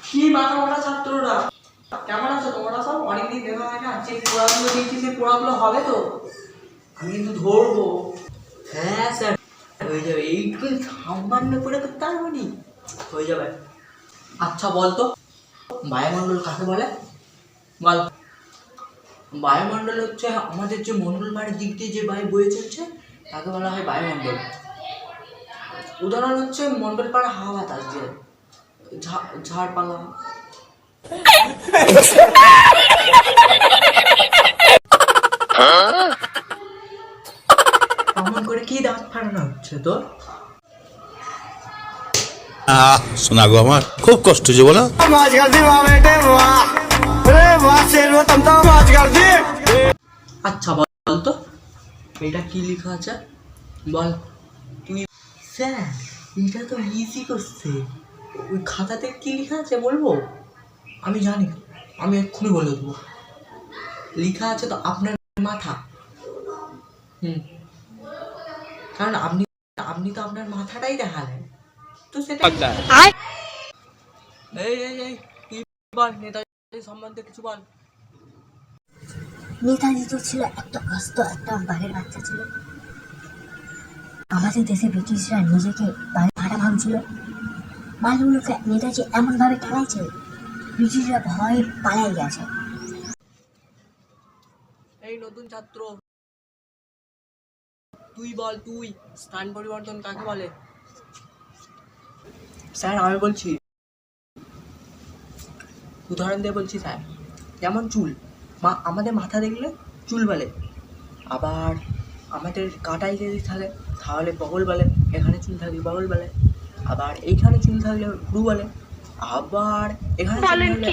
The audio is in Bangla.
কি মাথা মোটা ছাত্ররা, কেমন আছো তোমরা সব? অনেকদিন দেখা হয় না। যে পড়াগুলো দিচ্ছি সেই পড়াগুলো হবে তো? আমি কিন্তু ধরবো। হ্যাঁ স্যার, হয়ে যাবে। এইটুকু সামান্য করে করতে পারবো নি, হয়ে যাবে। আচ্ছা বলতো, বায়ুমণ্ডল কাকে বলে? বল। বায়ুমণ্ডল হচ্ছে আমাদের যে মণ্ডল বাড়ির দিক দিয়ে যে বায়ু বয়ে চলছে তাকে বলা হয় বায়ুমণ্ডল। উদাহরণ হচ্ছে মণ্ডল পাড়া হাওয়া বাতাস, যে ঝাড়পালা। অমন করে কি দাঁত ফাটানো হচ্ছে তোর? শোনা গো, আমার খুব কষ্ট হচ্ছে বলো। আচ্ছা বলতো, এটা কি লেখা আছে বল তুই? স্যার, এটা তো ইজি করছে। ওই খাতাতে কি লেখা আছে বলবো? আমি জানি, আমি এক্ষুনি বলে দেবো। লেখা আছে তো আপনার মাথা। কারণ আপনি আপনি তো আপনার মাথাটাই দেখালেন, তো সেটা এই এই এই কি বল, নেতাজি সম্বন্ধে কিছু বল। নেতাজি তো ছিল একটা আস্ত একটা বাড়ির বাচ্চা ছিল। আমাদের দেশে ব্রিটিশরা নিজেকে বাড়ি ভাড়া ভাঙছিল, মালগুলোকে নেতাজি এমন ভাবে খেলাইছে ব্রিটিশরা ভয়ে পালাই গেছে। এই নতুন ছাত্র, তুই বল, তুই স্থান পরিবর্তন কাকে বলে? স্যার আমি বলছি, উদাহরণ দিয়ে বলছি স্যার। যেমন চুল, আমাদের মাথা দেখলে চুল বলে, আবার আমাদের কাটাই যদি থাকে তাহলে বগল বলে, এখানে চুল থাকলে বগল বলে, আবার এইখানে চুল থাকলে ভ্রু বলে, আবার এখানে চুল থাকলে